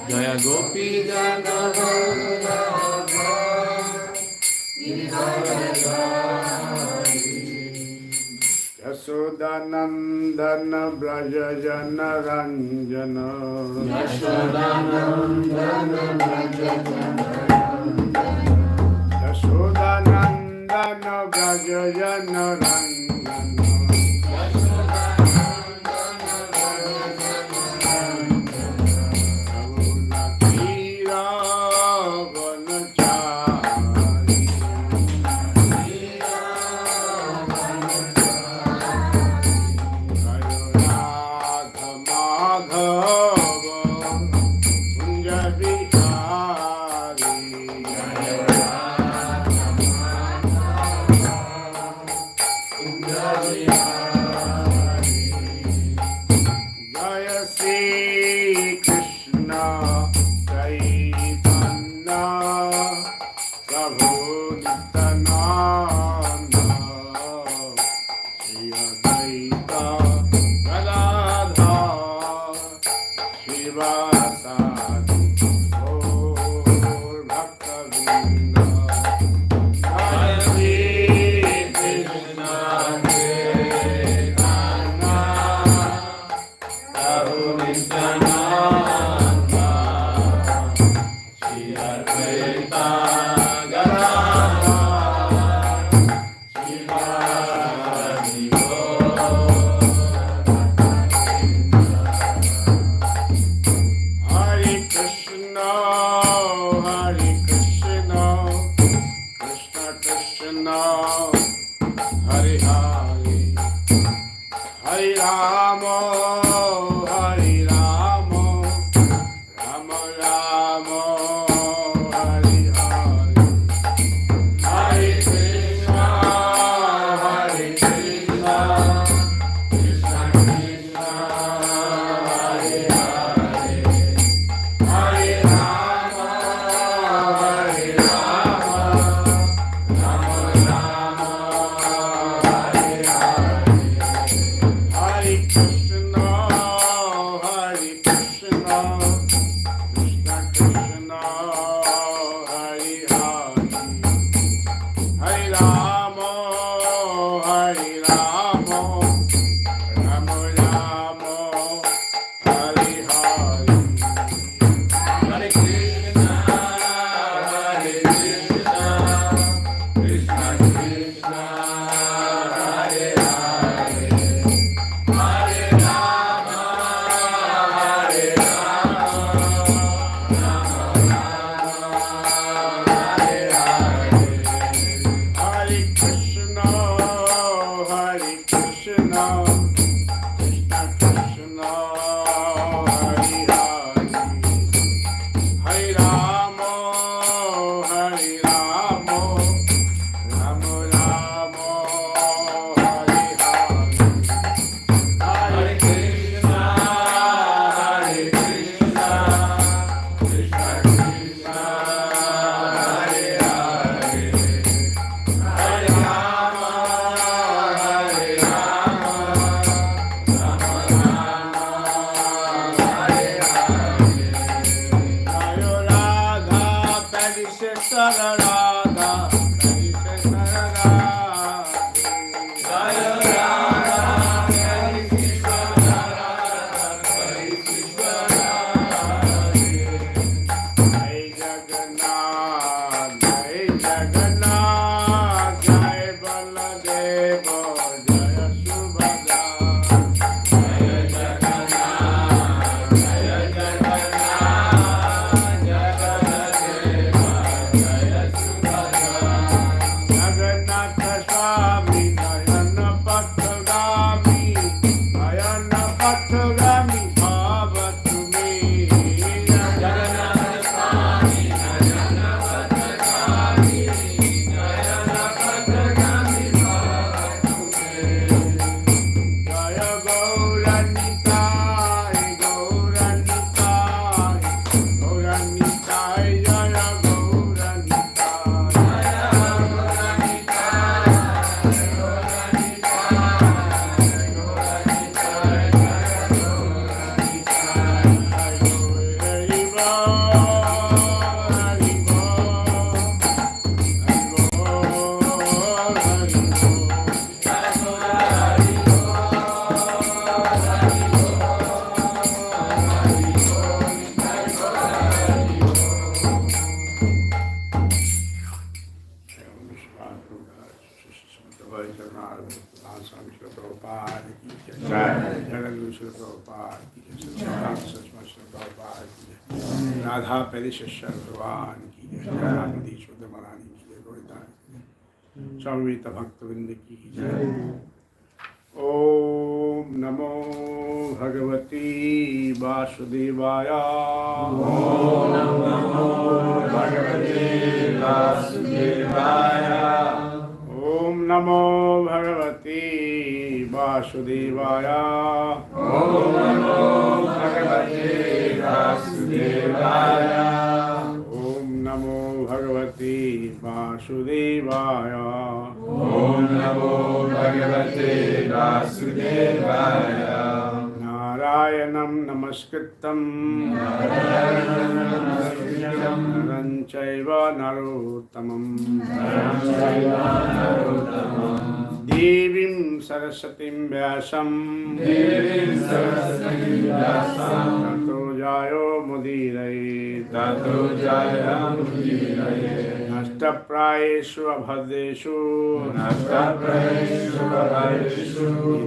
Jaya Gopi Jana Yashodanandana Braja Jana Ranjana Yashodanandana Braja Jana Yashodanandana Braja Jana Ranjana महाराज की जय, राधा परिशेश्वर भगवान की जय, राधि शुद्ध महारानी की जय, गोविंदा समवेत भक्तवृंद की जय। ओम नमो भगवती वासुदेवाय। ओम नमो भगवते वासुदेवाय। ओम नमो भगवती वासुदेवाय। ओम नमो भगवते वासुदेवाय। ओम नमो भगवती वासुदेवाय। ओम नमो भगवते वासुदेवाय। नारायणं नमस्कृतं नरं चैव नरोत्तमं देवीं सरस्वतीं व्यासं ततो जायो मुदीरये नष्टप्रायेषु अभद्रेषु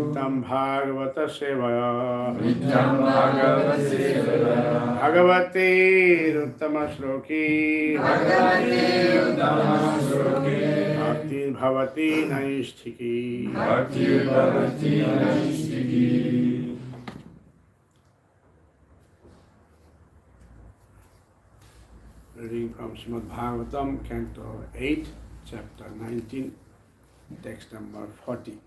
नित्यं भागवत सेवया भगवतीरुत्तमश्लोकी भक्तिर्भवति नैष्ठिकी। Reading from Srimad Bhagavatam, Canto 8, Chapter 19, Text number 40.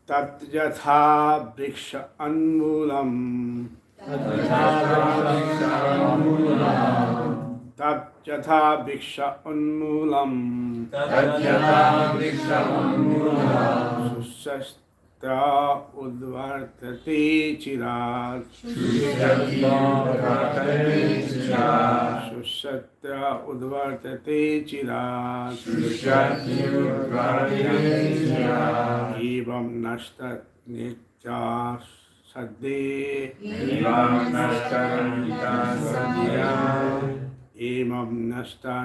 तत् यथा वृक्ष अन्मूलम् तत् यथा वृक्ष उन्मूलम् सुषुप्त उद्वर्तते चिरात् सुषुप्त उद्वर्तते चिरात् एवं नष्ट नित्या सद्ये एवं नष्ट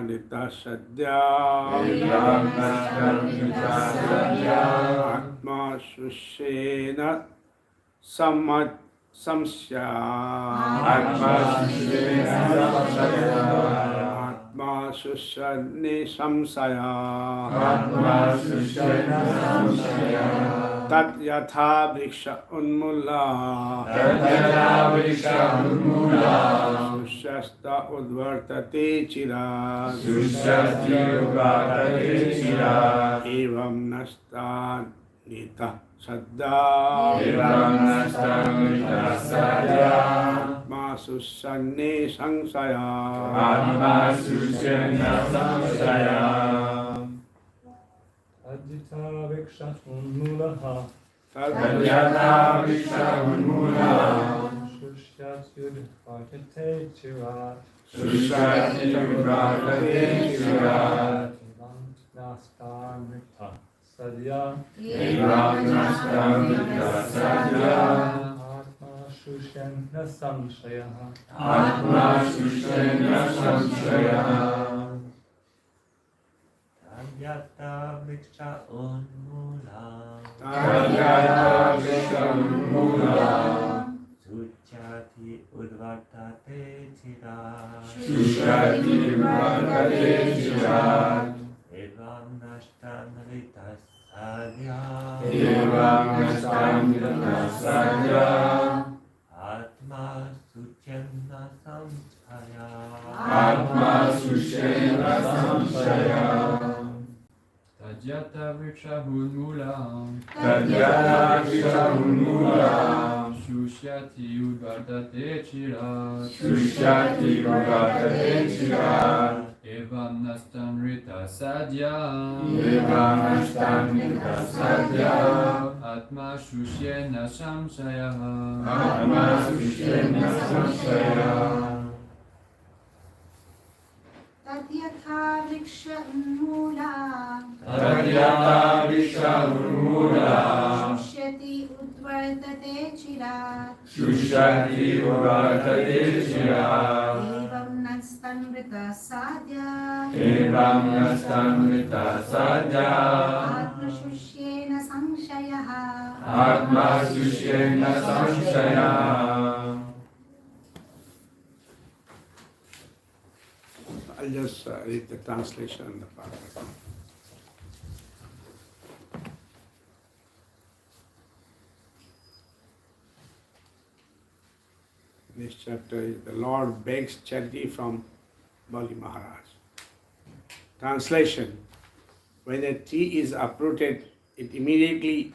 नित्या सद्या आत्मा शुष्येन संस्या आत्मा शुष्यन्ने संशया तत् यथा वृक्ष उन्मूला शुष्यस्त उद्वर्तते चिरात् एवं नष्टा नितः सद्दा आत्मा शुष्यन्ने संशया Adjita viksha unmulaha Shushyat yudhvakate chirat Evam nastamrita sadya Atma shushyana samshayaha Tadyata viksha unmula Suchati udvartate chirat Evam nashtan ritas sadya Atma suchyana samshaya Tadyata viksha unmula Shushyati udvartate chirat Evam nastamrita sadya Atma shushyena samshayaha तत् वृक्ष उन्मूला तद्यथा विश्वमूला शुष्यति उद्वर्तते चिरात् शुष्यति वर्तते चिरात् एवं नस्तन्मृतः साध्य एवं नस्तन्मृतः साध्या आत्मशुष्येन संशयः आत्मशुष्येन संशयः. I'll just read the translation and the paragraph. This chapter is the Lord begs charity from Bali Maharaj. Translation: when a tree is uprooted, it immediately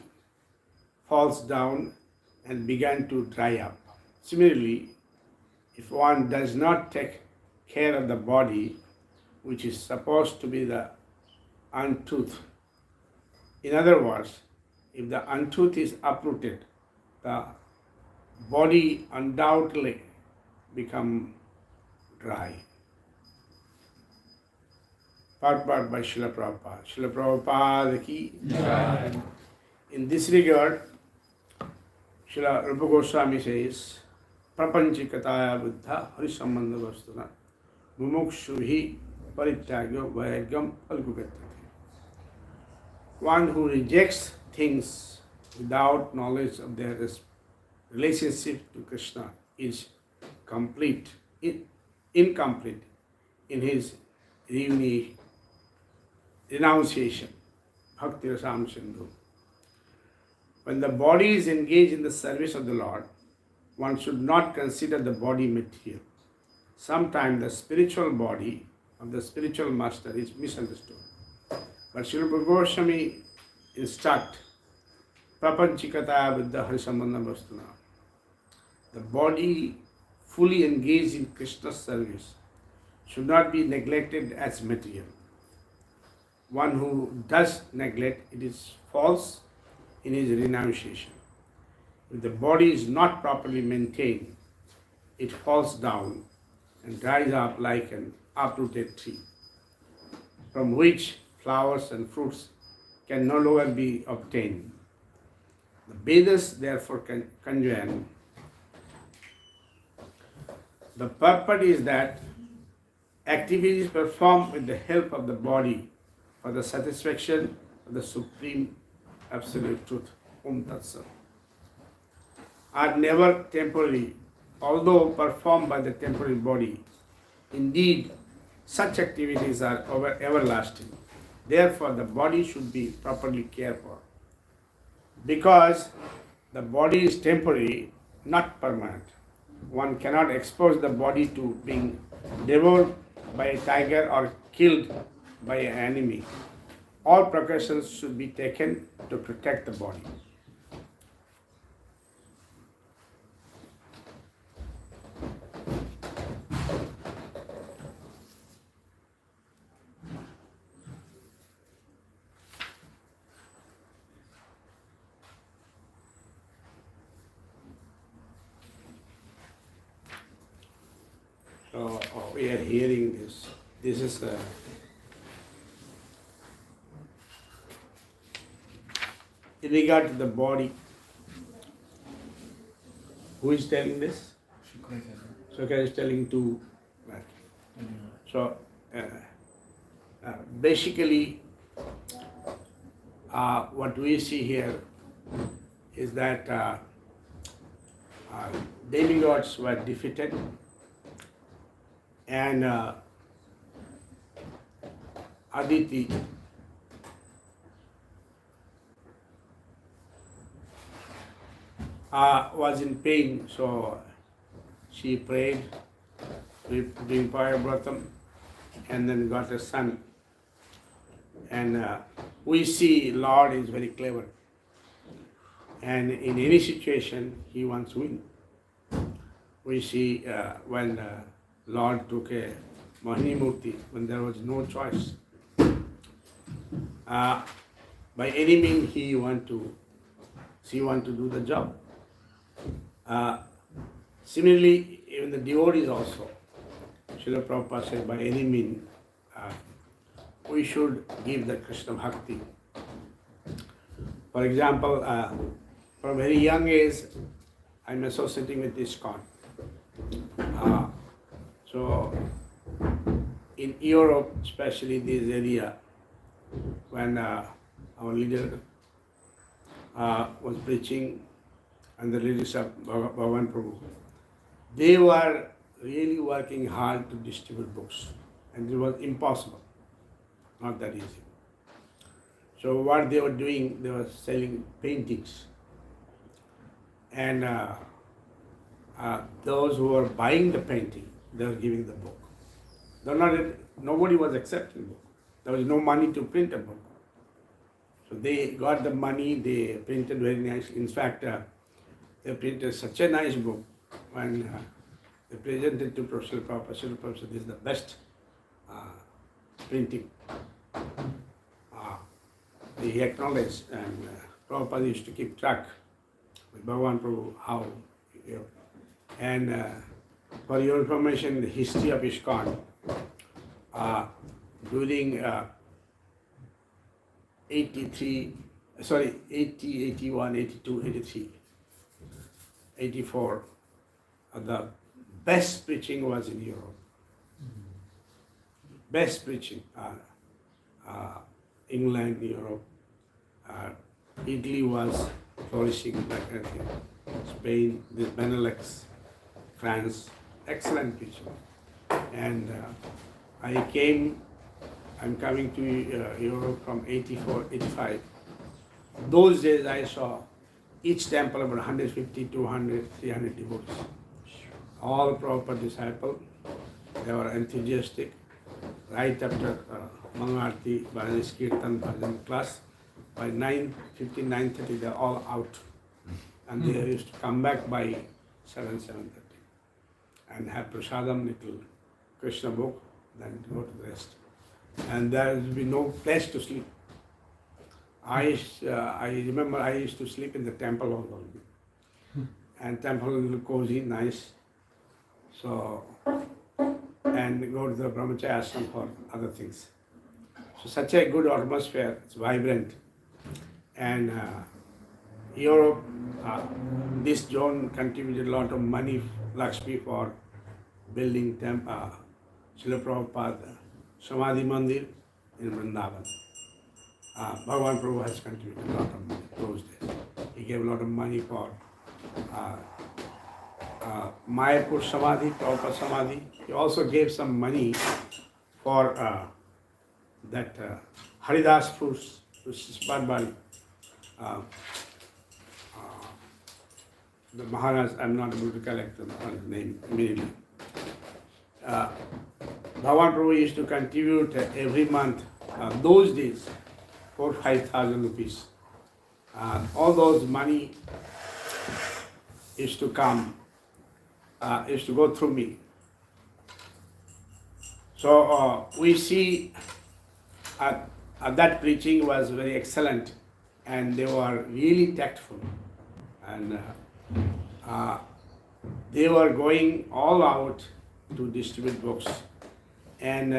falls down and began to dry up. Similarly, if one does not take care of the body, which is supposed to be the untruth. In other words, if the untruth is uprooted, the body undoubtedly become dry. Part by Srila Prabhupada. Srila Prabhupada ki jai. In this regard, Srila Rupa Goswami says, Prapanchikataya buddha harisambandha vastuna mumukshubhi parityagyo vairagyam algugatyate. One who rejects things without knowledge of their relationship to Krishna is incomplete in his renunciation. Bhakti Rasam Sindhu. When the body is engaged in the service of the Lord, one should not consider the body material. Sometimes the spiritual body of the spiritual master is misunderstood. But Srila Goswami instructs, Prapanchikataya buddha harisambandha vastuna. The body fully engaged in Krishna's service should not be neglected as material. One who does neglect it is false in his renunciation. If the body is not properly maintained, it falls down and dries up like an uprooted tree, from which flowers and fruits can no longer be obtained. The Vedas therefore conjoin. The purport is that activities performed with the help of the body for the satisfaction of the Supreme Absolute Truth, Tat Sat, are never temporary, although performed by the temporary body. Indeed, such activities are everlasting. Therefore, the body should be properly cared for. Because the body is temporary, not permanent, one cannot expose the body to being devoured by a tiger or killed by an enemy. All precautions should be taken to protect the body. So we are hearing this. This is in regard to the body. Who is telling this? Shukra is telling to. So basically, what we see here is that demigods were defeated. And Aditi was in pain, so she prayed doing Bhagavatam and then got a son. And we see Lord is very clever. And in any situation, he wants to win. We see when Lord took a Mohini Murti when there was no choice. By any means she want to do the job. Similarly, even the devotees also. Srila Prabhupada said by any means we should give the Krishna Bhakti. For example, from a very young age, I'm associating with ISKCON. So in Europe, especially this area, when our leader was preaching under the leadership of Bhagavan Prabhu, they were really working hard to distribute books, and it was impossible, not that easy. So what they were doing, they were selling paintings, and those who were buying the painting, they were giving the book. Nobody was accepting book. There was no money to print a book. So they got the money, they printed very nice. In fact, they printed such a nice book when they presented to Professor Prabhupada. Srila Prabhupada said, this is the best printing. He acknowledged, and Prabhupada used to keep track with Bhagavan Prabhu how, and for your information, the history of ISKCON, during 80, 81, 82, 83, 84, the best preaching was in Europe. Best preaching, England, Europe, Italy was flourishing like anything. Spain, the Benelux, France, excellent preaching. And I'm coming to Europe from 84, 85. Those days I saw each temple about 150, 200, 300 devotees. All Prabhupada disciples, they were enthusiastic. Right after Mangarti, Bhajan, Kirtan, Bhajan class, by 9:50, 9:30, they're all out. And they used to come back by 7:30 and have prasadam, little Krishna book, then go to the rest. And there would be no place to sleep. I remember I used to sleep in the temple hall only. And temple was cozy, nice. So, and go to the brahmacharya ashram for other things. So such a good atmosphere, it's vibrant. And Europe, this zone contributed a lot of money, Lakshmi, for building Srila Prabhupada Samadhi Mandir in Vrindavan. Bhagavan Prabhu has contributed a lot of money those days. He gave a lot of money for Mayapur Samadhi, Prabhupada Samadhi. He also gave some money for that Haridas Fruits, which is Badbari. The Maharaj, I'm not able to collect the name immediately. Bhagavan Prabhu used to contribute every month, those days, 4,000-5,000 rupees. All those money used to come, used to go through me. So we see that preaching was very excellent, and they were really tactful, and they were going all out to distribute books, and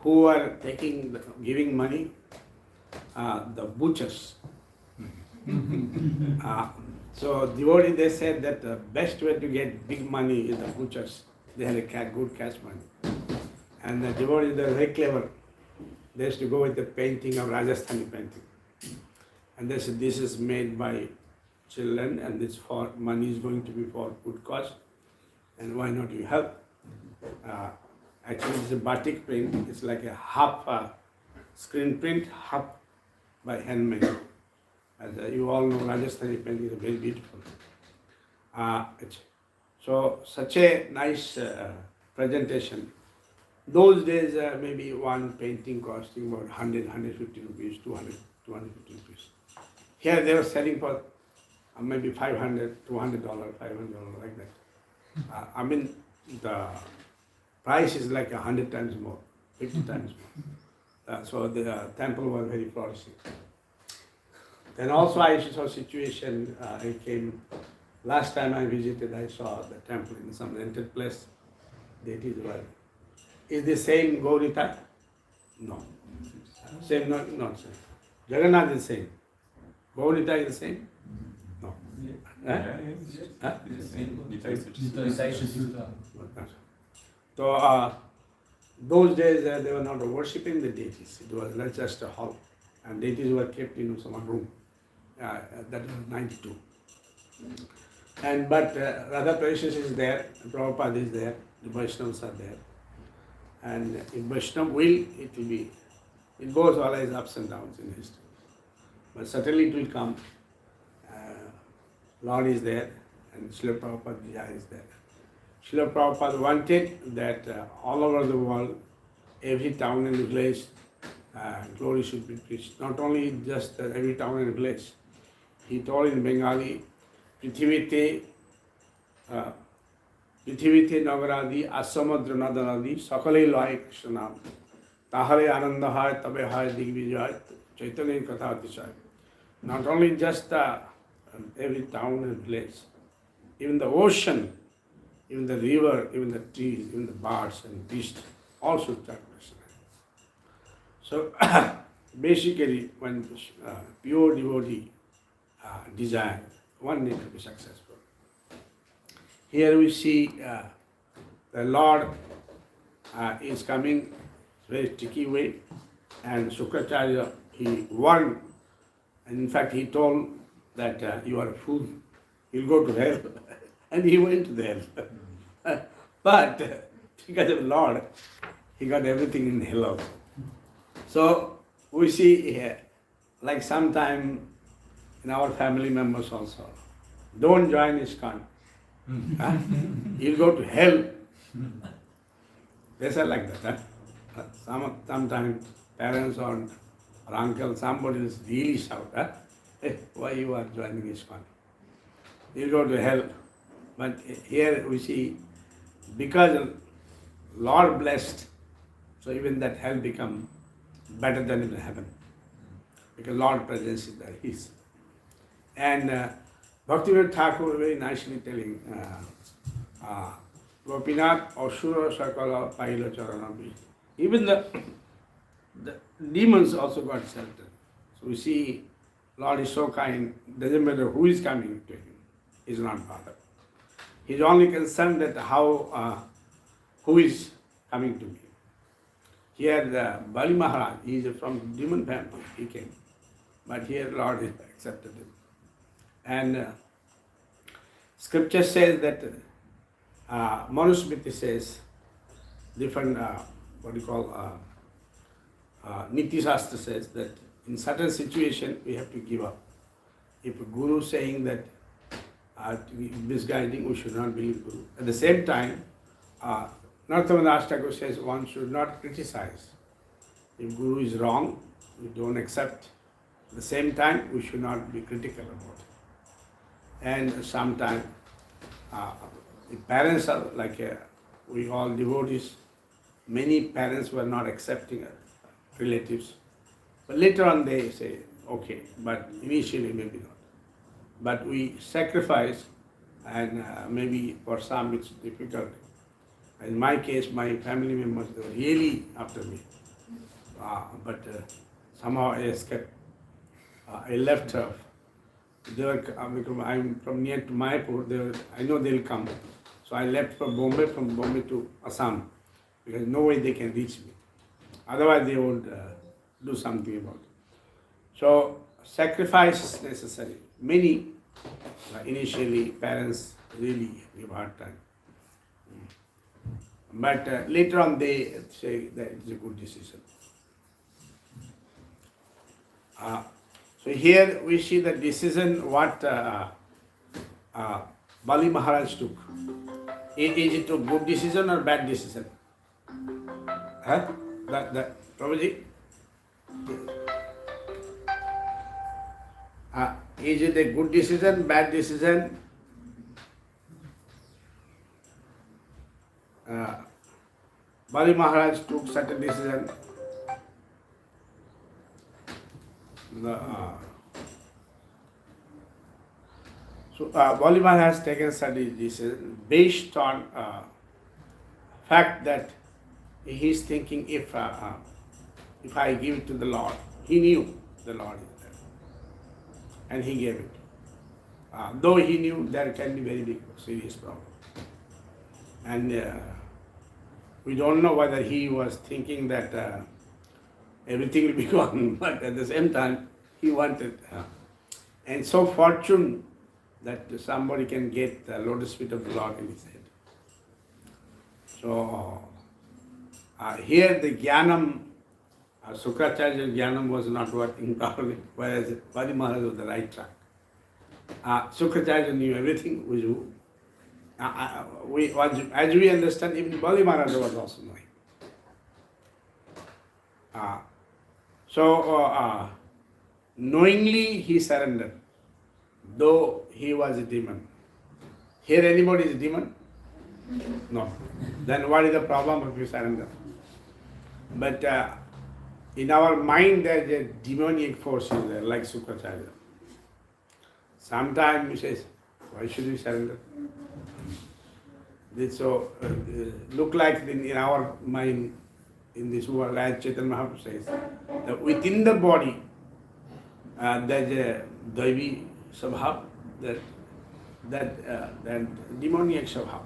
who were giving money? The butchers. So devotees, they said that the best way to get big money is the butchers. They had a good cash money. And the devotees, they were very clever. They used to go with the painting of Rajasthani painting. And they said, this is made by children, and this for money is going to be for good cause. And why not you help? Actually, it's a batik print. It's like a half screen print, half by handmade. As you all know, Rajasthani painting is very beautiful. So such a nice presentation. Those days, maybe one painting costing about 100, 150 rupees, 200, 250 rupees. Here they were selling for maybe $500, $200, $500, like that. I mean, the price is like 100 times more, 50 times more. So the temple was very flourishing. Then also I saw a situation, I came, last time I visited, I saw the temple in some rented place. Deities were. Is the same Gaurita? No. Same, not same. Jagannath is same. Gaurita is the same? No. Huh? So those days they were not worshipping the deities. It was not just a hall. And deities were kept in some room. That was 92. But Radha Precious is there, Prabhupada is there, the Vaishnavas are there. And if Vaishnav will, it will be, it goes always ups and downs in history. But certainly it will come. Lord is there and Srila Prabhupada is there. Srila Prabhupada wanted that all over the world, every town and village, glory should be preached. Not only just every town and village. He told in Bengali, Prithivite Nagaradi Asamadra Nadanadi Sakale Lai Krishnam Tahare Ananda Hai Tabe Hai Digvijay Chaitanya Katha Atishay. Not only just every town and village, even the ocean, even the river, even the trees, even the birds and beasts, all should chant Krishna. So basically, when pure devotee desire, one need to be successful. Here we see the Lord is coming very tricky way, and Shukracharya, he warned, and in fact he told that you are a fool, you'll go to hell. And he went to the hell. But because of Lord, he got everything in hell also. So we see here, like sometime in our family members also, don't join ISKCON. You'll go to hell. They say like that. Sometimes parents or uncle, somebody is really shout, hey, why you are joining ISKCON? You'll go to hell. But here we see, because Lord blessed, so even that hell become better than in heaven. Because Lord presence is there. His. And Bhaktivinoda Thakur very nicely telling, Gopinath Asura Sakala Paila Charanabi. Even the demons also got shelter. So we see Lord is so kind, doesn't matter who is coming to him, he is not bothered. He is only concerned that who is coming to me. Here the Bali Maharaj, he is from demon family, he came. But here Lord has accepted him. And scripture says that, Manusmriti says, different, Niti Shastra says that in certain situation we have to give up. If a guru is saying that misguiding, we should not believe Guru. At the same time, Narottam Thakur says one should not criticize. If Guru is wrong, we don't accept. At the same time, we should not be critical about it. And sometimes, if parents are like we all devotees, many parents were not accepting relatives. But later on they say, okay, but initially maybe not. But we sacrifice, and maybe for some it's difficult. In my case, my family members, they were really after me. But somehow I escaped. I left her. They were, I'm from near to Mayapur, I know they'll come. So I left for Bombay, from Bombay to Assam, because no way they can reach me. Otherwise they would do something about it. So sacrifice is necessary. Many, initially parents really give hard time. But later on they say that it's a good decision. So here we see the decision what Bali Maharaj took. Is it a good decision or bad decision? Prabhuji? Is it a good decision, bad decision? Bali Maharaj took such a decision. So Bali Maharaj has taken such a decision based on fact that he is thinking if if I give it to the Lord. He knew the Lord is there. And he gave it. Though he knew there can be very big, serious problem. And we don't know whether he was thinking that everything will be gone, but at the same time, he wanted. And so fortune that somebody can get the lotus feet of the Lord in his head. So here the Jnanam, Sukracharya Jnanam was not working properly, whereas Bali Maharaj was the right track. Sukracharya knew everything. As we understand, even Bali Maharaj was also knowing. Knowingly he surrendered, though he was a demon. Here anybody is a demon? No. Then what is the problem if you surrender? But in our mind there is a demonic force in there, like Sukracharya. Sometimes he says, why should we surrender? So look like in our mind, in this world, as Chaitanya Mahaprabhu says, that within the body there is a Daivi Sabhav, that demoniac Sabhav.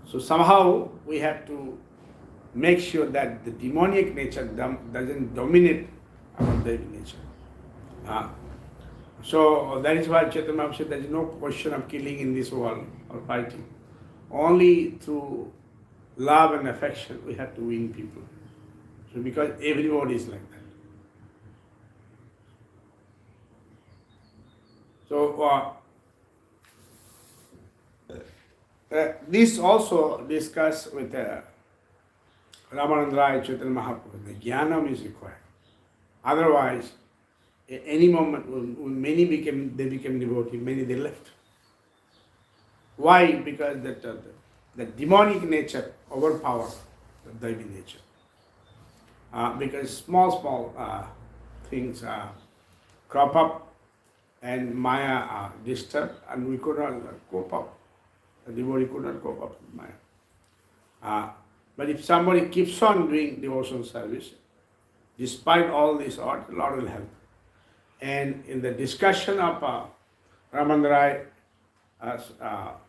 So somehow we have to make sure that the demoniac nature doesn't dominate our Daivi nature. So that is why Chaitanya Mahaprabhu said there is no question of killing in this world or fighting. Only through love and affection we have to win people. So because everybody is like that. So this also discussed with Ramananda Rai, Chaitanya Mahaprabhu. The Jnanam is required. Otherwise, at any moment when many became devotee, many they left. Why? Because the demonic nature overpowers the Daivi nature. Because small things crop up and Maya disturb, and we could not cope up. The devotee could not cope up with Maya. But if somebody keeps on doing devotional service, despite all this odds, the Lord will help. And in the discussion of Ramananda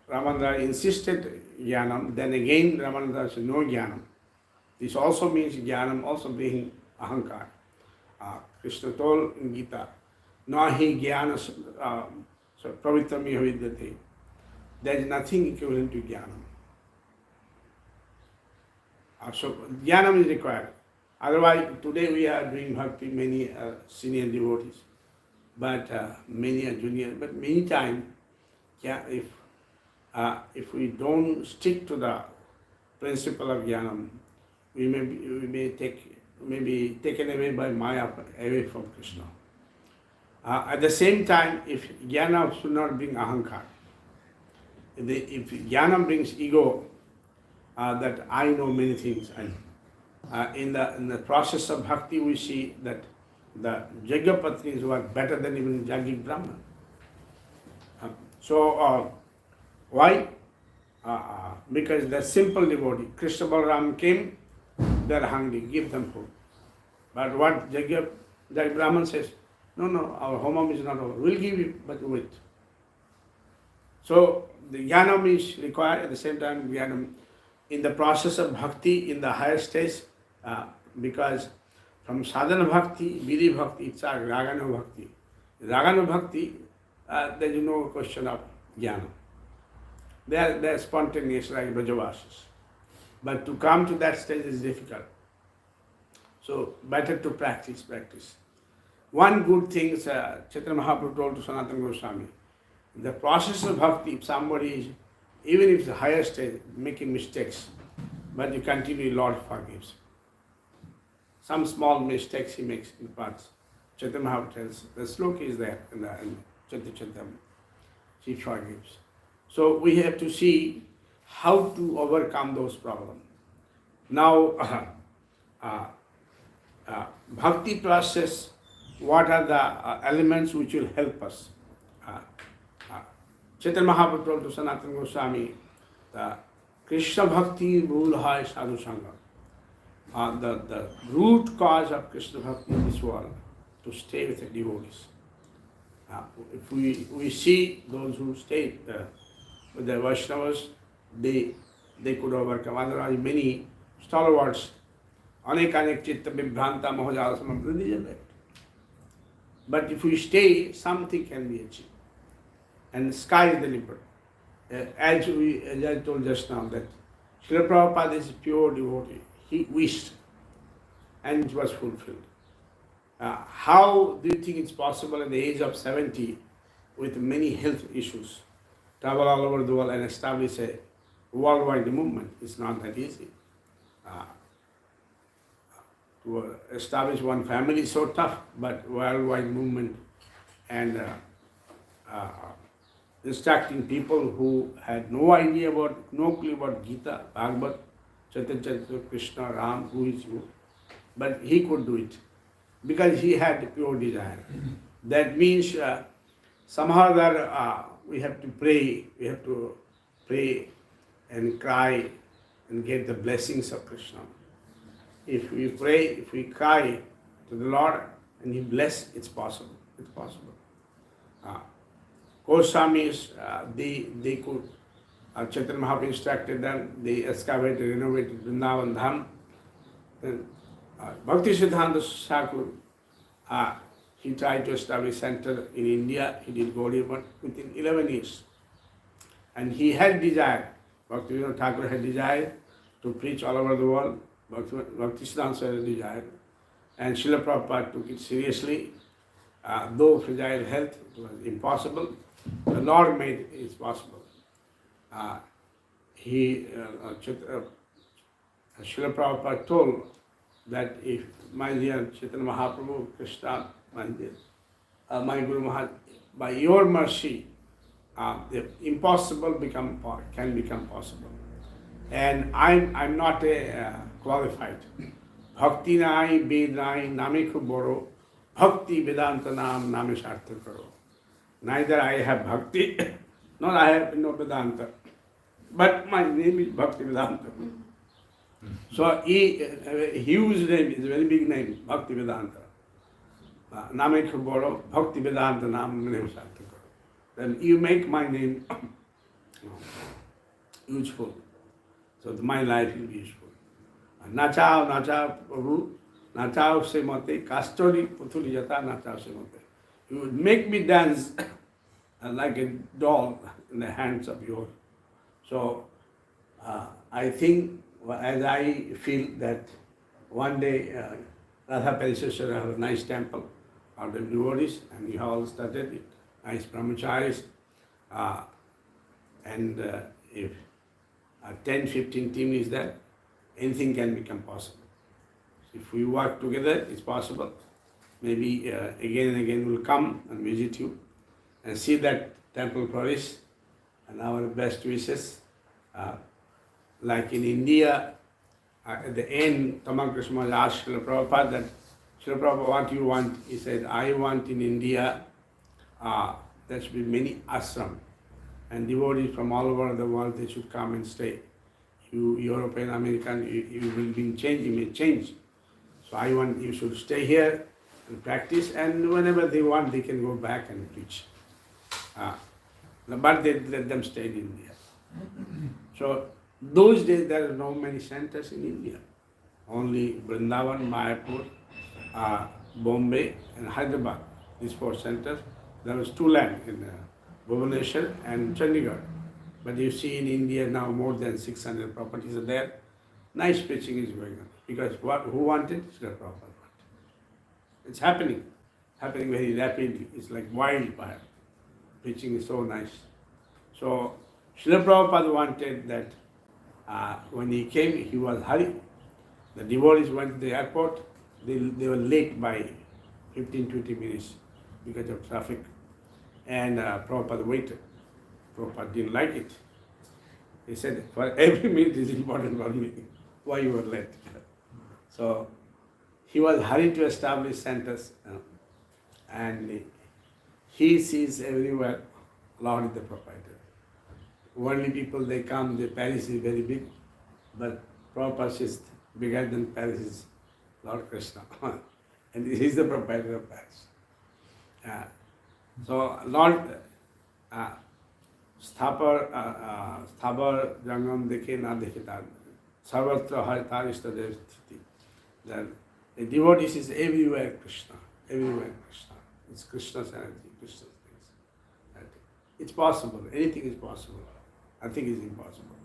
Rai insisted Jnanam, then again Ramananda said no Jnanam. This also means Jnanam also being Ahankar. Krishna told in Gita, Nahi Jnana Pravitram Yavidyate. There is nothing equivalent to Jnanam. So Jnanam is required. Otherwise, today we are doing bhakti, many senior devotees, but many are junior. But many times, if we don't stick to the principle of Jnanam, we may be taken away by Maya, away from Krishna. At the same time, if Jnana should not bring Ahankar, if Jnana brings ego, that I know many things, in the process of bhakti we see that the Yajnapatnis were better than even Jagik Brahman. So why? Because the simple devotee, Krishna Balaram came, they are hungry, give them food. But what Jagik Brahman says, no, our homam is not over, we'll give you, but wait. So the Jnanam is required, at the same time Jnanam in the process of bhakti in the higher stage, because from sadhana bhakti, vidhi bhakti, it's a ragana bhakti. Ragana bhakti, there is no question of jnana. They are spontaneous like Brajavasis. But to come to that stage is difficult. So better to practice. One good thing is Chaitanya Mahaprabhu told to Sanatana Goswami, the process of bhakti, if somebody is, even if it's a higher stage, making mistakes, but you continue, Lord forgives. Some small mistakes he makes in parts. Chaitanya Mahaprabhu tells, the sloka is there in Chaitanya. He forgives. So we have to see how to overcome those problems. Now, bhakti process, what are the elements which will help us? Chaitanya Mahaprabhu told to Sanatana Goswami, Krishna Bhakti Mool Hai Sadhu Sangha. the root cause of Krishna Bhakti in this world, to stay with the devotees. If we see those who stay with the Vaishnavas, they could overcome. Otherwise, many stalwarts, anek chitta vibhranta mohajala samabhrudhi. But if we stay, something can be achieved. And the sky is the limit. As I told just now, that Srila Prabhupada is a pure devotee. He wished, and it was fulfilled. How do you think it's possible at the age of 70, with many health issues, travel all over the world and establish a worldwide movement? It's not that easy. To establish one family is so tough, but worldwide movement and instructing people who had no idea about, no clue about Gita, Bhagavad, Chaitanya, Krishna, Ram, who is who. But he could do it because he had pure desire. That means somehow that we have to pray and cry and get the blessings of Krishna. If we pray, if we cry to the Lord and He bless, it's possible. It's possible. Goswamis, they could, Chaitanya Mahaprabhu instructed them, they excavated, renovated Vrindavan Dham. Then Bhakti Siddhanta Thakur, he tried to establish center in India. He did Gaudiya within 11 years. And he had desire, Bhakti Thakur had desire to preach all over the world. Bhakti Siddhanta had a desire. And Srila Prabhupada took it seriously. Though fragile health, it was impossible. The Lord made it possible. Srila Prabhupada told that if my dear Chaitanya Mahaprabhu, Krishna, my Guru Maharaj, by your mercy, the impossible can become possible. And I'm not qualified. Bhakti nai, ved nai, name ko boro, bhakti vedanta nam name sartha karo. Neither I have bhakti, nor I have no Vedanta. But my name is Bhakti Vedanta. So a huge name, is a very big name, Bhakti Vedanta. Name Kuboro, Bhakti Vedanta Nam Name Sarthakaro. Then you make my name useful. So my life will be useful. Nachao, Prabhu, Nachao se mate, Kastori Putuli Jata, Nachao se mate. You would make me dance like a doll in the hands of yours. So I think, as I feel that one day Radha Pariseshwara have a nice temple of the devotees, and we all started it, nice brahmacharis, and if a 10-15 team is there, anything can become possible. If we work together, it's possible. Maybe again and again we'll come and visit you and see that temple flourish, and our best wishes. Like in India, at the end, Tamal Krishna asked Srila Prabhupada that, Srila Prabhupada, what do you want? He said, I want in India, there should be many ashram, and devotees from all over the world, they should come and stay. You European, American, you will be changed, you may change. So I want you should stay here and practice, and whenever they want, they can go back and preach. But they let them stay in India. So those days there are no many centers in India. Only Vrindavan, Mayapur, Bombay and Hyderabad. These 4 centers. There was 2 land in Bhubaneswar and Chandigarh. But you see in India now more than 600 properties are there. Nice preaching is going on. Because who wanted? Srila Prabhupada wanted. It's happening very rapidly. It's like wildfire. Preaching is so nice. So Srila Prabhupada wanted that when he came, he was hurried. The devotees went to the airport. They were late by 15-20 minutes because of traffic. And Prabhupada waited. Prabhupada didn't like it. He said, for every minute is important for me. Why you were late? So he was hurried to establish centers. And he sees everywhere, Lord is the proprietor. Worldly people, they come, Paris is very big, but Prabhupada says, bigger than Paris is Lord Krishna. And he is the proprietor of Paris. So Lord स्थापर जंगम देखे ना देखे तार सर्वत्र हर तार इष्टदेव स्थिति. That the devotees is everywhere Krishna, everywhere Krishna. It's Krishna's energy, Krishna's things. That it's possible, anything is possible. Nothing is impossible.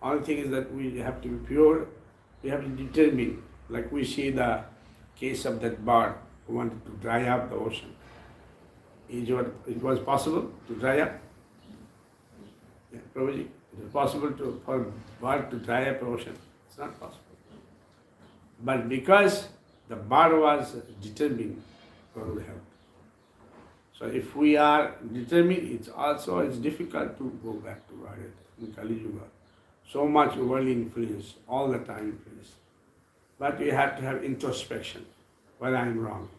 Only thing is that we have to be pure, we have to determine, like we see the case of that bird who wanted to dry up the ocean. It was possible to dry up? Yeah, Prabhuji, it was possible for bird to dry up the ocean. It's not possible. But because the bird was determined, God will help. So if we are determined, it's difficult to go back to Radha in Kali Yuga. So much worldly influence, all the time influence. But we have to have introspection, whether I am wrong.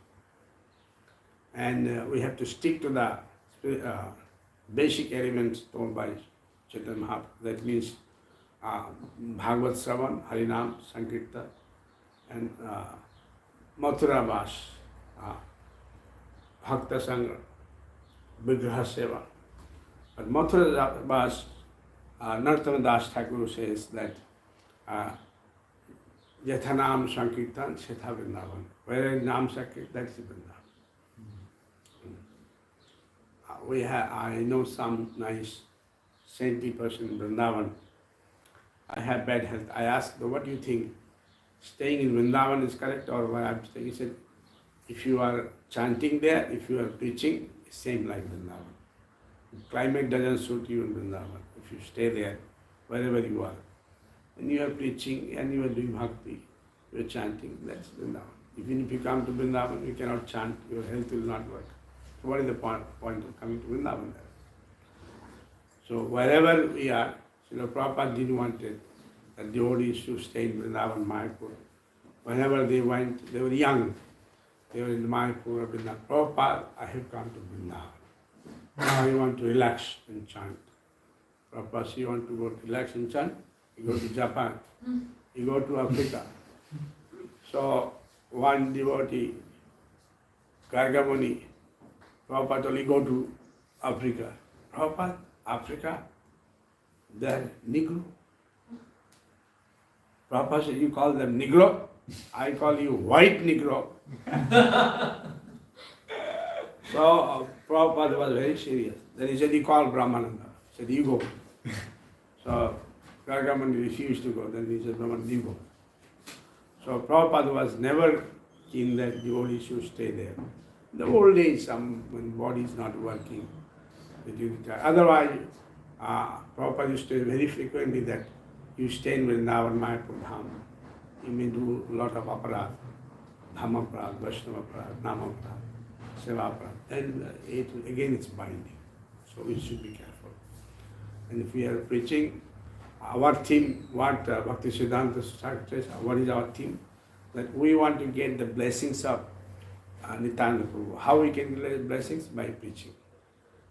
And we have to stick to the basic elements told by Chaitanya Mahaprabhu. That means Bhagavad Shravan, Harinam, Sankirtan, and Mathura Vas, Bhakta Sangha, Vigraha Seva. But Mathura Vas, Narottama Das Thakur says that Yathanam Sankirtan, Shetha Vrindavan. Where Nam Sankirtan, that is Vrindavan. I know some nice saintly person in Vrindavan. I have bad health. I asked, what do you think? Staying in Vrindavan is correct or where I'm staying? He said, if you are chanting there, if you are preaching, it's same like Vrindavan. The climate doesn't suit you in Vrindavan. If you stay there, wherever you are, and you are preaching and you are doing bhakti, you are chanting, that's Vrindavan. Even if you come to Vrindavan, you cannot chant, your health will not work. So what is the point of coming to Vrindavan there? So wherever we are, Srila Prabhupada didn't want it, that devotees should stay in Vrindavan, Mayapur. Whenever they went, they were young. They were in Mayapur or Vrindavan. Prabhupada, I have come to Vrindavan. Now I want to relax and chant. Prabhupada said, you want to go to relax and chant? You go to Japan. You go to Africa. So one devotee, Gargamuni, Prabhupada only go to Africa. Prabhupada, Africa, they're Negro. Prabhupada said, you call them Negro, I call you white Negro. So Prabhupada was very serious. Then he said, he called Brahmananda. He said, you go. So Gargamuni refused to go. Then he said, Brahmananda, you go. So Prabhupada was never keen that devotees should stay there. In the old days, when body is not working, otherwise, Prabhupada used to say very frequently that you stay in Vrindavan, Mayapur Dham, you may do a lot of aparad, Dhamma aparad, Vaishnava aparad, Nama aparad, Seva aparad. Then it's binding. So we should be careful. And if we are preaching, our theme, what Bhakti Siddhanta says, what is our theme? That we want to get the blessings of Nityananda Prabhu. How we can get blessings? By preaching.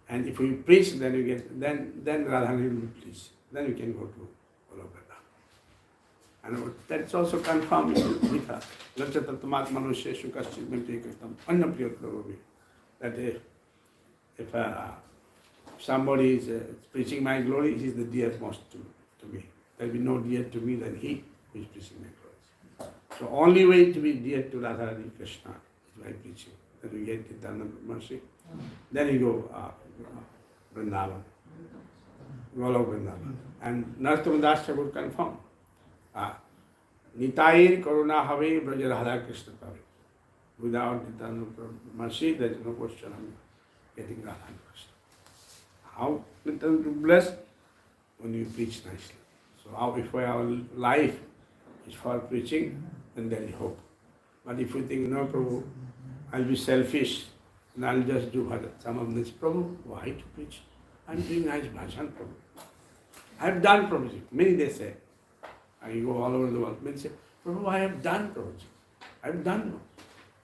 And if we preach, then we get, then Radharani will be pleased. Then we can go to Golokada. And that's also confirmed in Gita. Lachatattamat manusheshu kaschit menti kritam annapriyatlovi. That if somebody is preaching my glory, he is the dearest to me. There will be no dear to me than he who is preaching my glory. So only way to be dear to Radharani Krishna is by preaching. Then we get Nityananda mercy. Then we go Vrindavan, Golok Vrindavan. And Narottama Das Thakur confirmed. Nitayir Karuna Have Braja Radha Krishna Pave. Without Nityananda mercy, there is no question of getting Radha Krishna. How Nityananda to bless? When you preach nicely. So how if our life is for preaching, then there is hope. But if you think, no Prabhu, I'll be selfish, and I'll just do bhajan. Some of them say, Prabhu, why to preach? I'm doing nice bhajan, Prabhu. I have done Prabhuji. Many they say. I go all over the world. Many say, Prabhu, I have done Prabhuji. I have done.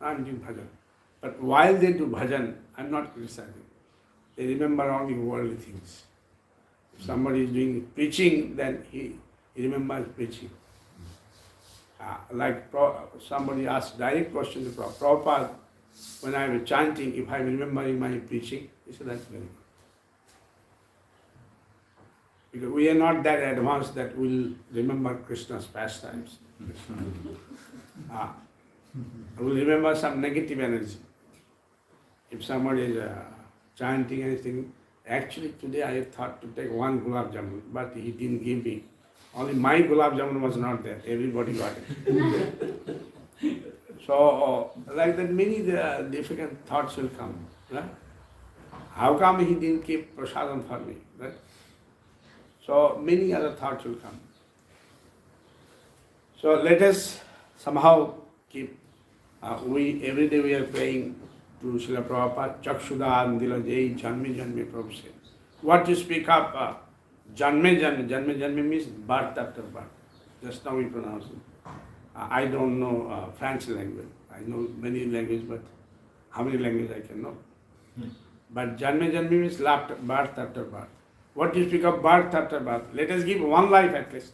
I'm doing bhajan. But while they do bhajan, I'm not criticizing. They remember only worldly things. If somebody is doing preaching, then he remembers preaching. Somebody asked direct question to Prabhupada, when I was chanting, if I remember in my preaching, he said, that's very good. Because we are not that advanced that we'll remember Krishna's pastimes. We'll remember some negative energy. If somebody is chanting anything, actually today I thought to take one gulab jamun, but he didn't give me. Only my gulab jamun was not there. Everybody got it. So, like that, many difficult thoughts will come. Right? How come he didn't keep prasadam for me? Right? So, many other thoughts will come. So, let us somehow keep, every day we are praying to Srila Prabhupada, Chakshudhan Dilajai Janme Janme Prabhu said. What to speak of Janme Janme? Janme Janme means birth after birth. Just now we pronounce it. I don't know French language. I know many languages, but how many languages I can know? But Janme Janme means birth after birth. What do you speak of birth after birth? Let us give one life at least.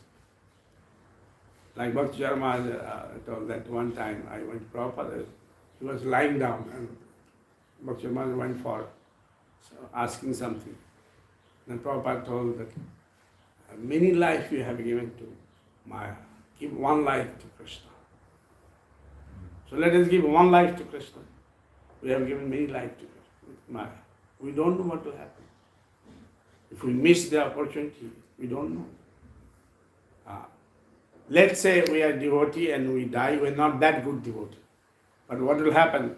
Like Bhakti Jarma told that one time I went to Prabhupada, he was lying down and Bhakti Jarma went for asking something. Then Prabhupada told that many lives you have given to Maya. Give one life to Krishna. So let us give one life to Krishna. We have given many lives to Maya. We don't know what will happen. If we miss the opportunity, we don't know. Let's say we are devotee and we die, we are not that good devotee. But what will happen?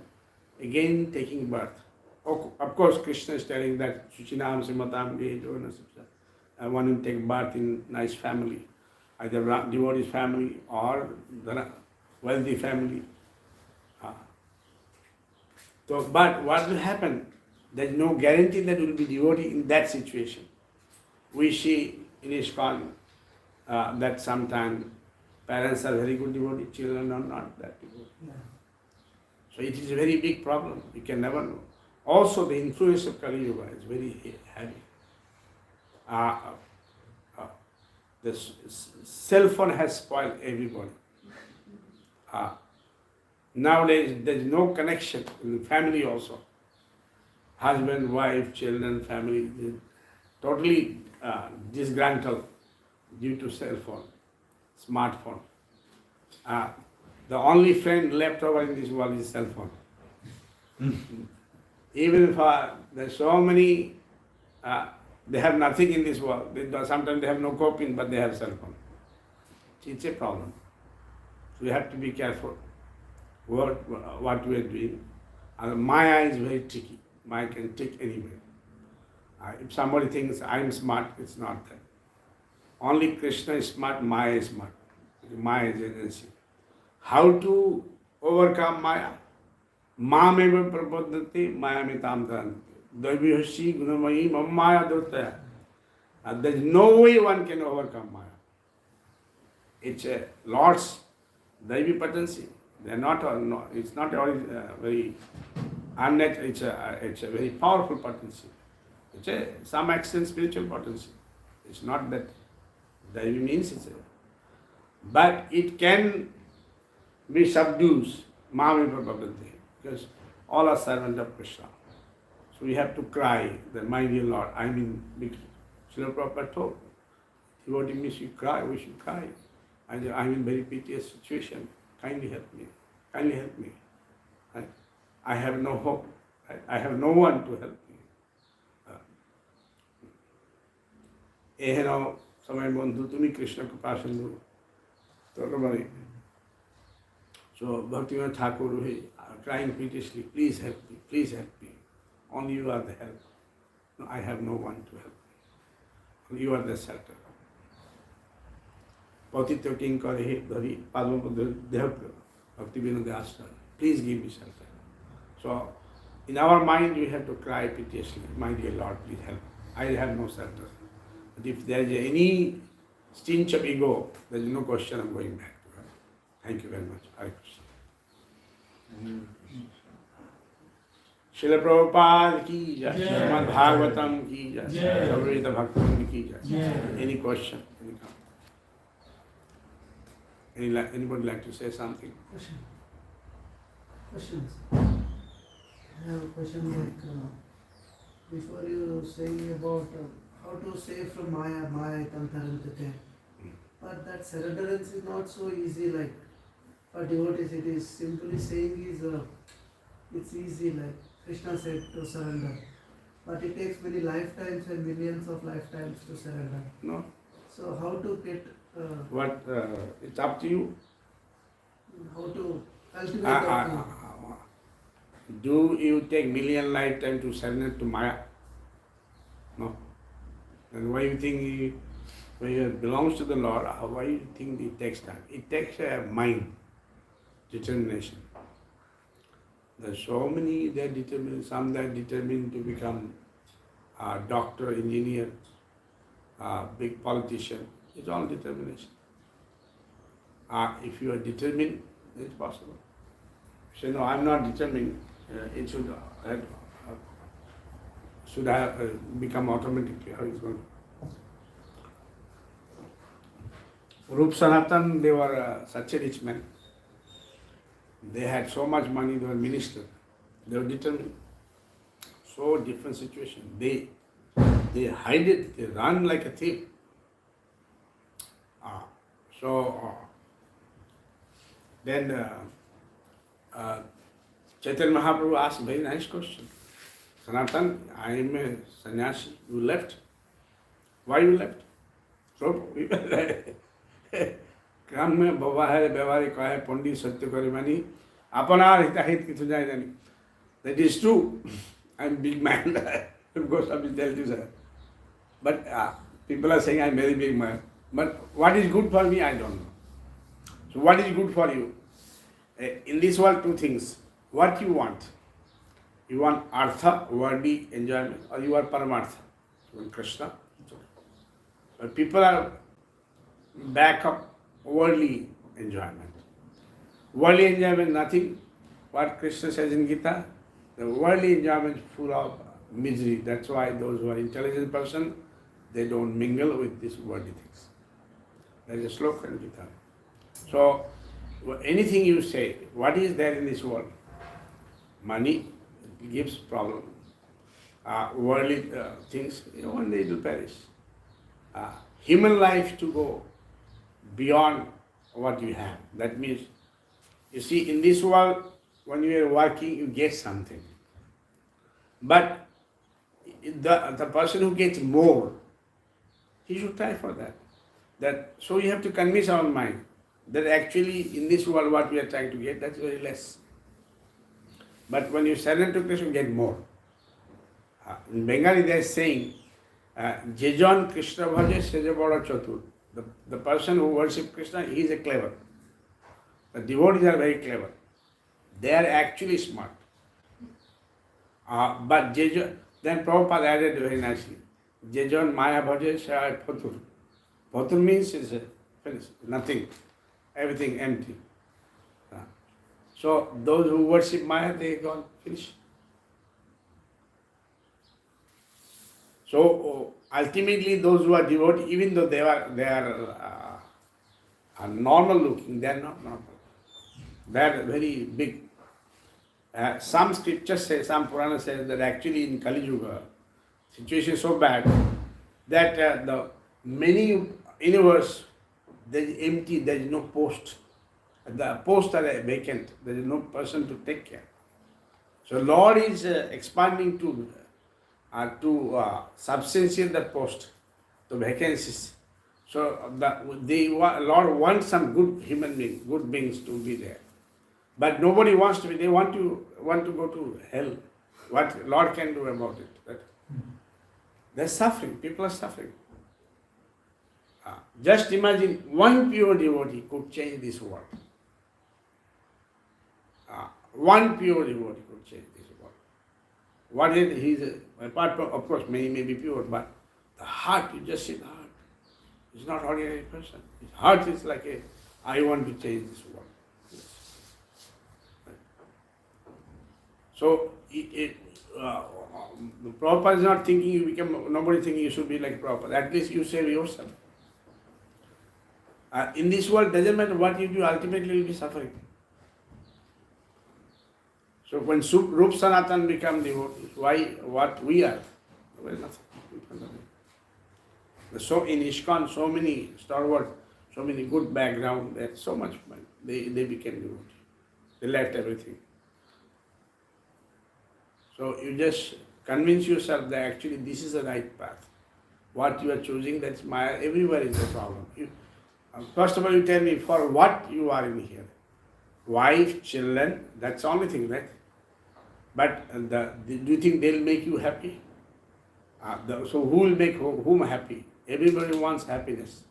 Again taking birth. Of course, Krishna is telling that Suchinam Simatam I want to take birth in nice family, either devotee family or the wealthy family. So, but what will happen? There is no guarantee that we will be devotee in that situation. We see in ISKCON that sometimes parents are very good devotee, children are not that devotee. Yeah. So it is a very big problem. You can never know. Also, the influence of Kali Yuga is very heavy. The cell phone has spoiled everybody. Nowadays, there is no connection in the family also. Husband, wife, children, family, totally disgruntled due to cell phone, smartphone. The only friend left over in this world is cell phone. Even if there are so many, they have nothing in this world. Sometimes they have no coping, but they have cell phone. It's a problem. So we have to be careful what we are doing. Maya is very tricky. Maya can take anywhere. If somebody thinks I'm smart, it's not that. Only Krishna is smart, Maya is smart. Maya is agency. How to overcome Maya? Mameva prapadati maya mitam taranti. Daivyashi gunamayi mammaya durtaya. There is no way one can overcome Maya. It's a Lord's Daivi potency. They are not, it's not very unnatural, it's a very powerful potency. It's some extent spiritual potency. It's not that Daivi means but it can be subdued, because all are servants of Krishna. So we have to cry that, my dear Lord, I'm in Srila Prabhupada told, devotee means you cry, we should cry. I'm in very piteous situation. Kindly help me. Kindly help me. I have no hope. I have no one to help me. Eheno samay bandhu tumi Krishna kripa sindhu. So Bhaktivinoda Thakur is crying piteously, please help me, please help me. Only you are the help. No, I have no one to help me. Only you are the shelter. Patitya kinkare dhari padma deha Bhaktivinoda asked her, please give me shelter. So in our mind we have to cry piteously, my dear Lord, please help. I have no shelter. But if there is any stench of ego, there is no question of going back to her. Thank you very much. Hare Krishna. Srila Prabhupada ki jai, Srimad Bhagavatam ki jai, Savarita Bhaktivinoda ki jai. Any question? Any comment? Anybody like to say something? Questions. I have a question before you saying about how to save from Maya Tantarantate. But that surrenderance is not so easy like for devotees. It is simply saying it's easy like Krishna said to surrender. But it takes many lifetimes and millions of lifetimes to surrender. No. So how to get It's up to you. how to cultivate that thing? Do you take million lifetime to surrender to Maya? No. And why you think when it belongs to the Lord, why you think it takes time? It takes a mind, determination. There's so many that determined, some that determined to become a doctor, engineer, big politician. It's all determination. If you are determined, it's possible. Say, no, I'm not determined. It should have become automatically. How is going? Rup Sanatan, they were such a rich man. They had so much money, they were minister. They were determined. So different situation. They hide it, they run like a thief. Then Chaitanya Mahaprabhu asked a very nice question. Sanatan, I am a sannyasi. You left. Why you left? So काम में बाबा है व्यवहारिक है पंडित सत्य करे मानी अपना हित कितु जाए जानी. That is true. I'm a big man. Because I tell you, sir. But people are saying I'm very big man. But what is good for me, I don't know. So what is good for you? In this world, two things. What you want? You want artha, worldly enjoyment, or you want paramartha? You want Krishna? But people are back up worldly enjoyment. Worldly enjoyment, nothing. What Krishna says in Gita, the worldly enjoyment is full of misery. That's why those who are intelligent person, they don't mingle with these worldly things. There is a sloka in Gita. So, anything you say, what is there in this world? Money gives problem. Worldly things, one day it will perish. Human life to go beyond what you have. That means, you see, in this world, when you are working, you get something. But the person who gets more, he should try for that. So you have to convince our mind that actually in this world what we are trying to get, that's very less. But when you surrender to Krishna, you get more. In Bengali they are saying, Jejon Krishna bhaje seje bada chatur. The person who worships Krishna, he is a clever. The devotees are very clever. They are actually smart. But Jejon, then Prabhupada added very nicely, Jejon Maya bhaje se phatur. Phatur means it's finished, nothing, everything empty. So those who worship Maya, they gone finished. So ultimately, those who are devotees, even though they are normal looking, they are not normal. They are very big. Some scriptures say, some Purana says that actually in Kali Yuga, situation is so bad that the many universe, there is empty, there is no post. The posts are vacant, there is no person to take care. So Lord is expanding to substantiate that post, the vacancies. So Lord wants some good human beings, good beings to be there. But nobody wants to be, they want to go to hell. What Lord can do about it? They're suffering, people are suffering. Just imagine one pure devotee could change this world. One pure devotee could change this world. What is he's apart from, of course, many may be pure, but the heart, you just see the heart. It's not ordinary person. His heart is like I want to change this world. So Prabhupada is not thinking you become, nobody thinking you should be like Prabhupada. At least you save yourself. In this world, doesn't matter what you do, ultimately you will be suffering. So when Rup Sanatan become devotees, why, what we are? Well, nothing in front of them. So in ISKCON, so many stalwart, so many good background, they had so much money. They became devotees. They left everything. So you just convince yourself that actually this is the right path. What you are choosing, that's Maya, everywhere is the problem. First of all, you tell me for what you are in here. Wife, children, that's the only thing, right? But do you think they'll make you happy? So who will make whom happy? Everybody wants happiness.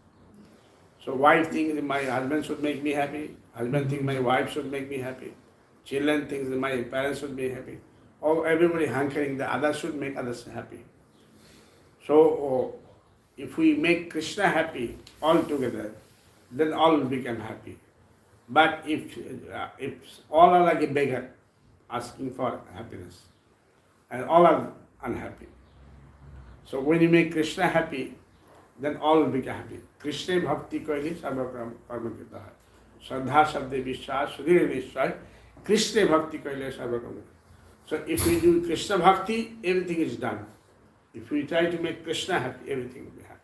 So wife thinks my husband should make me happy. Husband thinks my wife should make me happy. Children thinks that my parents should be happy. Or everybody hankering the others should make others happy. So if we make Krishna happy all together, then all will become happy. But if all are like a beggar asking for happiness, and all are unhappy. So when you make Krishna happy, then all will become happy. Krishna bhakti kaile sarva karma kita hai. Shraddha shabde vishwas sudhir nishchay. Krishna bhakti kaile sarva karma. So if we do Krishna bhakti, everything is done. If we try to make Krishna happy, everything will be happy.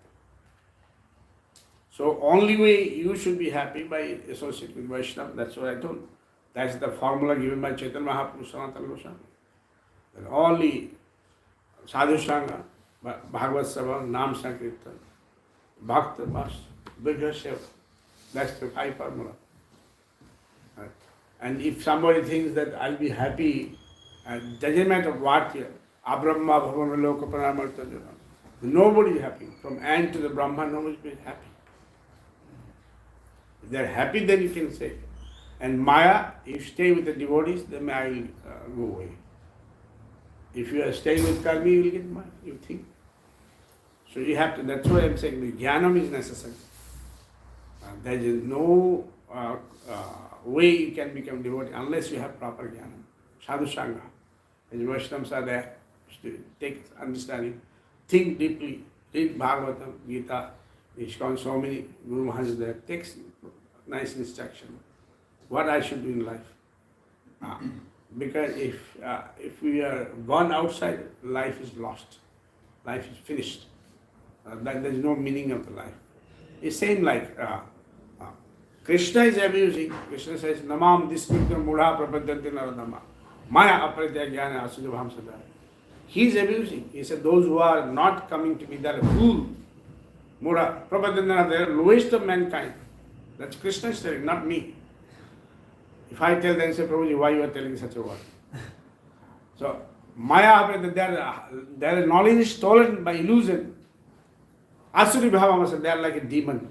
So only way you should be happy by associating with Vaishnava. That's what I told. That's the formula given by Chaitanya Mahaprabhu Sanatana Goswami. That only Sadhu Sangha, Bhagavad Sabha, Nam Sankirtan, Bhakta Mas, Vigra Seva. That's the high formula. Right. And if somebody thinks that I'll be happy, doesn't matter what here, Abrahma Bhavana Loka Pranamartajana. Nobody is happy. From ant to the Brahma, nobody is happy. If they are happy, then you can say. And Maya, if you stay with the devotees, then Maya will go away. If you are staying with Karmi, you will get Maya, you think. So you have to, that's why I'm saying the Jnanam is necessary. There is no way you can become devotee unless you have proper Jnanam. Sadhu Sangha. As Vaishnavas are there, take understanding, think deeply, read Bhagavatam, Gita, ISKCON, so many Guru Maharaj there, takes nice instruction. What I should do in life. Because if we are gone outside, life is lost. Life is finished. There is no meaning of the life. It's same like Krishna is abusing. Krishna says, Namam diskritam mudha prapadyanti naradama. Maya apratya jnana asujabham sada. He is abusing. He said, those who are not coming to me, they are fool. Mudha prapadyanti, they are lowest of mankind. That's Krishna's telling, not me. If I tell them, say, Prabhuji, why you are telling such a word? So, Maya, their knowledge is stolen by illusion. Asuri Bhavamasa, they are like a demon.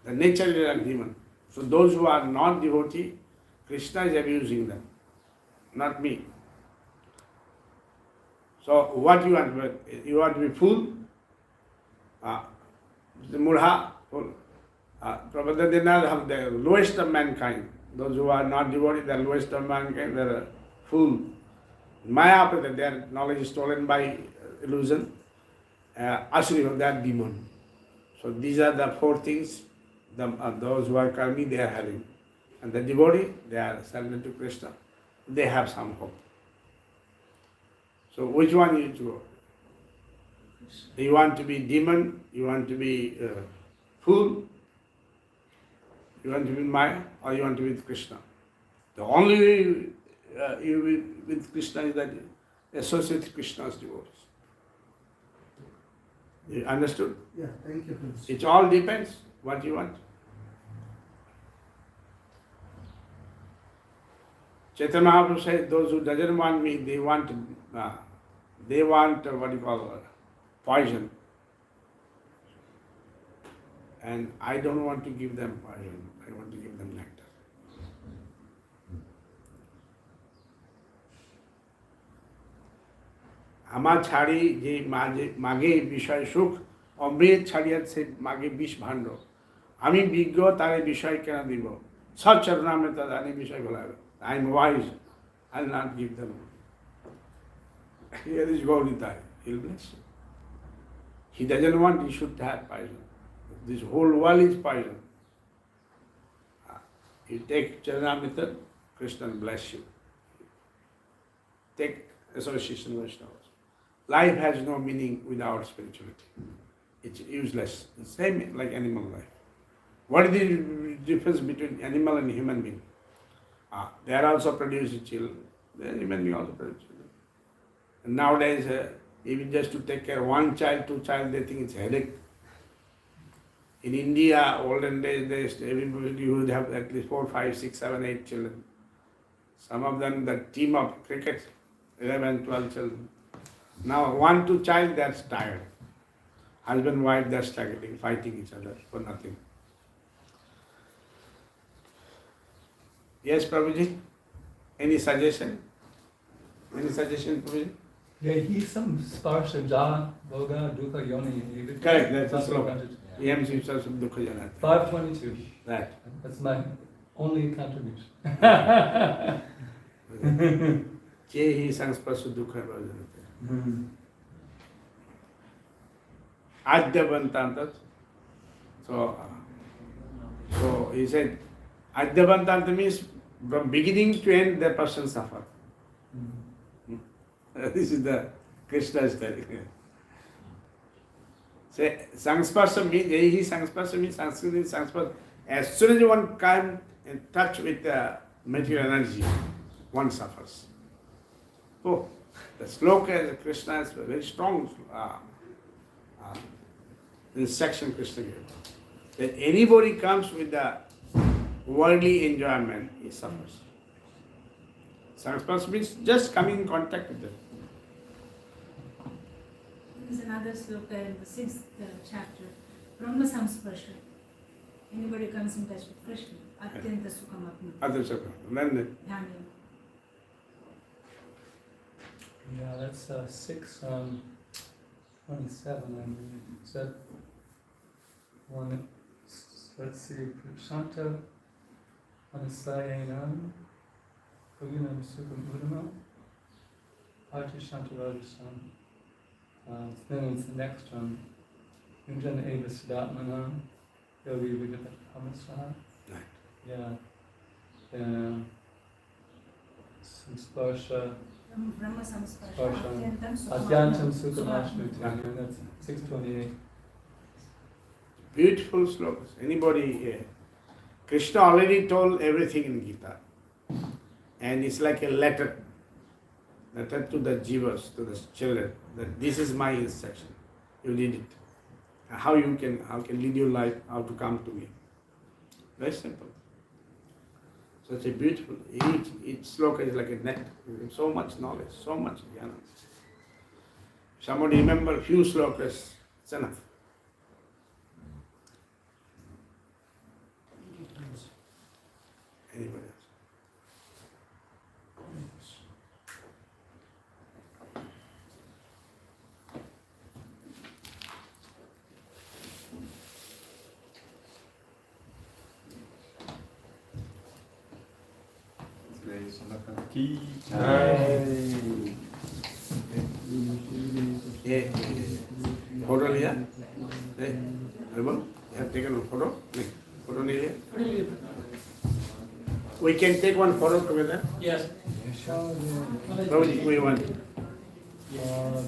The nature is like a demon. So those who are not devotee, Krishna is abusing them, not me. So what you want? You want to be fool? The mudha, fool. Prabhupada did not have the lowest of mankind. Those who are not devoted, the lowest of mankind, they are fool. Maya, their knowledge is stolen by illusion. Asuri, they are demon. So these are the four things those who are karmi, they are having. And the devotee, they are surrendered to Krishna. They have some hope. So which one you need to go? You want to be demon, you want to be fool, you want to be Maya, or you want to be with Krishna. The only way you with Krishna is that you associate with Krishna's devotees. You understood? Yeah, thank you, Prince. It all depends what you want. Chaitanya Mahaprabhu said, those who doesn't want me, they want what you call poison. And I don't want to give them poison. I want to give them nectar. আমার ছাড়ি যে মাগে বিষয় সুখ অমৃত ছাড়িয়া সে মাগে বিষ ভাণ্ড আমি বিজ্ঞ তারে বিষয় কেন দিব সচরণামে তাদের বিষয় বলাবে I am wise, I will not give them. Here is Gaurita, he will bless you. He doesn't want you should have poison. This whole world is poison. You take Charanamrita, Krishna will bless you. Take association with Vaishnavas. Life has no meaning without spirituality. It's useless. It's the same like animal life. What is the difference between animal and human being? They are also producing children. Human being also produce children. And nowadays, even just to take care of one child, two child, they think it's a headache. In India, olden days, everybody would have at least 4, 5, 6, 7, 8 children. Some of them, the team of cricket, 11, 12 children. Now, 1, 2 child, that's tired. Husband, wife, they're struggling, fighting each other for nothing. Yes, Prabhuji? Any suggestion? Any suggestion, Prabhuji? Yeah, he's some sparsha ja boga dukkha yoni. Correct, that's a sloka. Yam himself from Dukkha Janata. 522. Right. That's my only contribution. Che hi sangsparsu dukkha bhajanate. Adyavantantat. So he said, Adyavantantat means from beginning to end the person suffer. This is the Krishna's telling. Say, sangsparsa means, Sanskrit means sangsparsa. As soon as one comes in touch with the material energy, one suffers. Oh, the sloka, Krishna is very strong. This section Krishna gave. That anybody comes with the worldly enjoyment, he suffers. Sangsparsa means just coming in contact with them. There is another sloka in the 6th chapter. Brahma Samsparsha. Anybody comes in touch with Krishna, Atyanta Sukhamapna. Other Sukha. Then Dhanya. Yeah, that's 6 27, I believe. Is that one? Let's see, Prashanta Anasayanam Puginam Sukham Udama Artishanta Rajasam. Then it's the next one. Yunjan Eva Siddhatmanam Yogi Vigatat Pamasaha. Right. Yeah. Sparsha. Brahma Samsparsha. Sparsha. Atyantam Adyantam Sukhamapna. Sukhamashnuti. That's 628. beautiful slokas. Anybody here? Krishna already told everything in Gita. And it's like a letter to the jivas, to the children, that this is my instruction. You need it. How can lead your life, how to come to me. Very simple. Such a beautiful, each sloka is like a net. So much knowledge, so much jnana. Somebody remember a few slokas, it's enough. Anybody else? Photo liya? You have taken a photo? Photo liya? We can take one photo together? Yes. Prabhuji, we want. Yeah.